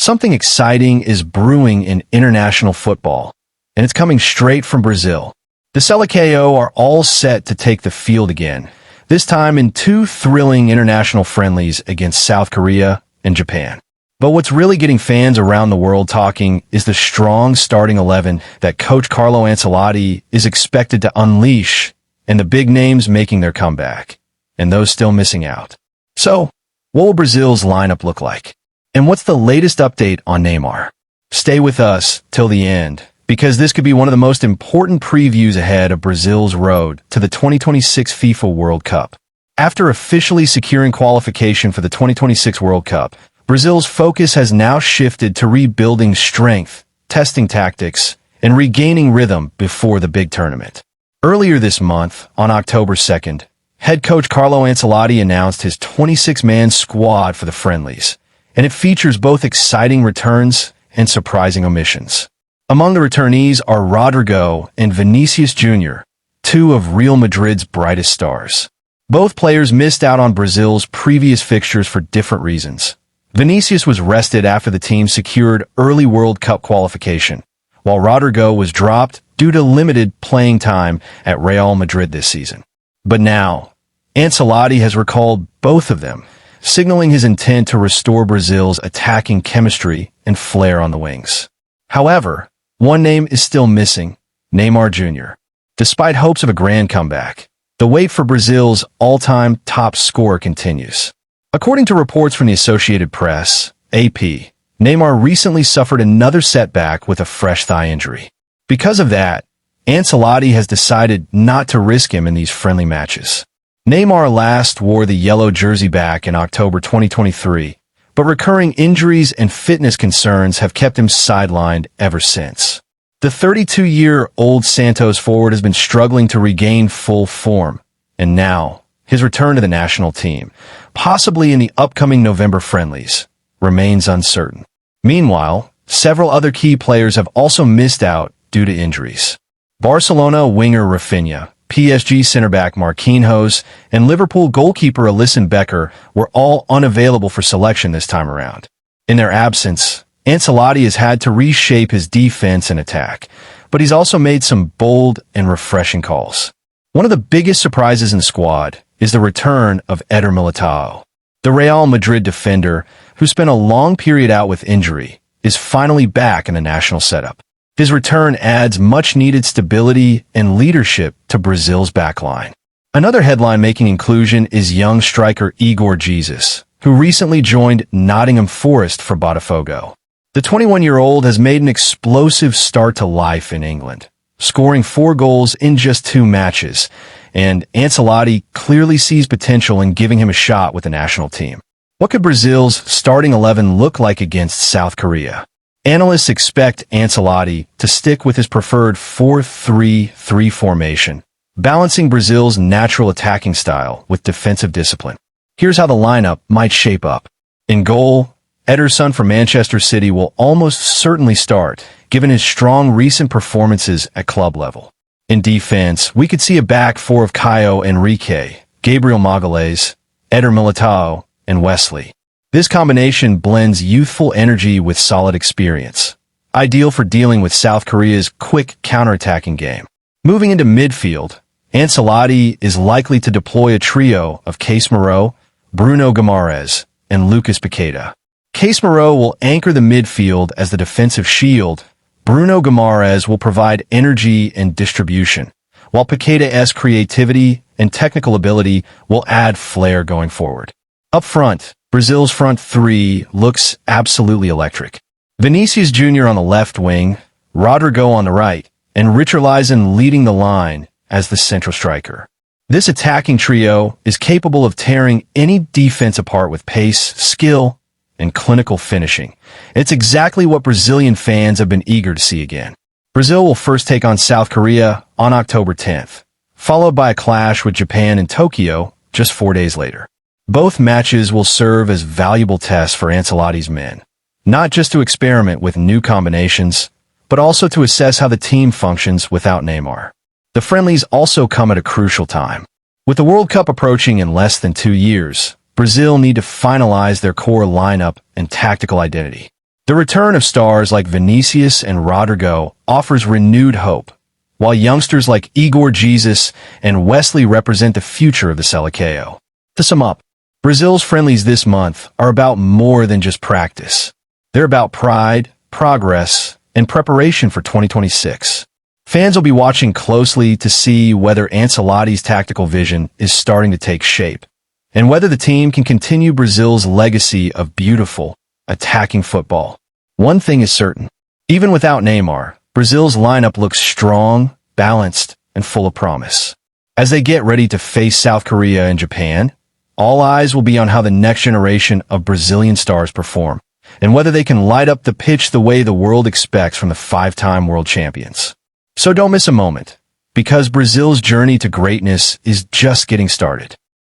Something exciting is brewing in international football, and it's coming straight from Brazil. The Seleção are all set to take the field again, this time in two thrilling international friendlies against South Korea and Japan. But what's really getting fans around the world talking is the strong starting 11 that coach Carlo Ancelotti is expected to unleash, and the big names making their comeback, and those still missing out. So, what will Brazil's lineup look like? And what's the latest update on Neymar? Stay with us till the end, because this could be one of the most important previews ahead of Brazil's road to the 2026 FIFA World Cup. After officially securing qualification for the 2026 World Cup, Brazil's focus has now shifted to rebuilding strength, testing tactics, and regaining rhythm before the big tournament. Earlier this month, on October 2nd, head coach Carlo Ancelotti announced his 26-man squad for the friendlies, and it features both exciting returns and surprising omissions. Among the returnees are Rodrygo and Vinícius Júnior, two of Real Madrid's brightest stars. Both players missed out on Brazil's previous fixtures for different reasons. Vinícius was rested after the team secured early World Cup qualification, while Rodrygo was dropped due to limited playing time at Real Madrid this season. But now, Ancelotti has recalled both of them, signaling his intent to restore Brazil's attacking chemistry and flair on the wings. However, one name is still missing, Neymar Jr. Despite hopes of a grand comeback, the wait for Brazil's all-time top scorer continues. According to reports from the Associated Press, AP, Neymar recently suffered another setback with a fresh thigh injury. Because of that, Ancelotti has decided not to risk him in these friendly matches. Neymar last wore the yellow jersey back in October 2023, but recurring injuries and fitness concerns have kept him sidelined ever since. The 32-year-old Santos forward has been struggling to regain full form, and now, his return to the national team, possibly in the upcoming November friendlies, remains uncertain. Meanwhile, several other key players have also missed out due to injuries. Barcelona winger Rafinha, PSG center-back Marquinhos, and Liverpool goalkeeper Alisson Becker were all unavailable for selection this time around. In their absence, Ancelotti has had to reshape his defense and attack, but he's also made some bold and refreshing calls. One of the biggest surprises in the squad is the return of Éder Militão. The Real Madrid defender, who spent a long period out with injury, is finally back in the national setup. His return adds much-needed stability and leadership to Brazil's backline. Another headline-making inclusion is young striker Igor Jesus, who recently joined Nottingham Forest for Botafogo. The 21-year-old has made an explosive start to life in England, scoring 4 goals in just 2 matches, and Ancelotti clearly sees potential in giving him a shot with the national team. What could Brazil's starting 11 look like against South Korea? Analysts expect Ancelotti to stick with his preferred 4-3-3 formation, balancing Brazil's natural attacking style with defensive discipline. Here's how the lineup might shape up. In goal, Ederson from Manchester City will almost certainly start, given his strong recent performances at club level. In defense, we could see a back four of Caio Henrique, Gabriel Magalhães, Éder Militão, and Wesley. This combination blends youthful energy with solid experience, ideal for dealing with South Korea's quick counterattacking game. Moving into midfield, Ancelotti is likely to deploy a trio of Casemiro, Bruno Guimarães, and Lucas Paqueta. Casemiro will anchor the midfield as the defensive shield. Bruno Guimarães will provide energy and distribution, while Paqueta's creativity and technical ability will add flair going forward. Up front, Brazil's front three looks absolutely electric. Vinícius Júnior on the left wing, Rodrygo on the right, and Richarlison leading the line as the central striker. This attacking trio is capable of tearing any defense apart with pace, skill, and clinical finishing. It's exactly what Brazilian fans have been eager to see again. Brazil will first take on South Korea on October 10th, followed by a clash with Japan in Tokyo just 4 days later. Both matches will serve as valuable tests for Ancelotti's men, not just to experiment with new combinations, but also to assess how the team functions without Neymar. The friendlies also come at a crucial time. With the World Cup approaching in less than 2 years, Brazil need to finalize their core lineup and tactical identity. The return of stars like Vinícius and Rodrygo offers renewed hope, while youngsters like Igor Jesus and Wesley represent the future of the Seleção. To sum up, Brazil's friendlies this month are about more than just practice. They're about pride, progress, and preparation for 2026. Fans will be watching closely to see whether Ancelotti's tactical vision is starting to take shape, and whether the team can continue Brazil's legacy of beautiful, attacking football. One thing is certain, even without Neymar, Brazil's lineup looks strong, balanced, and full of promise. As they get ready to face South Korea and Japan, all eyes will be on how the next generation of Brazilian stars perform, and whether they can light up the pitch the way the world expects from the five-time world champions. So don't miss a moment, because Brazil's journey to greatness is just getting started.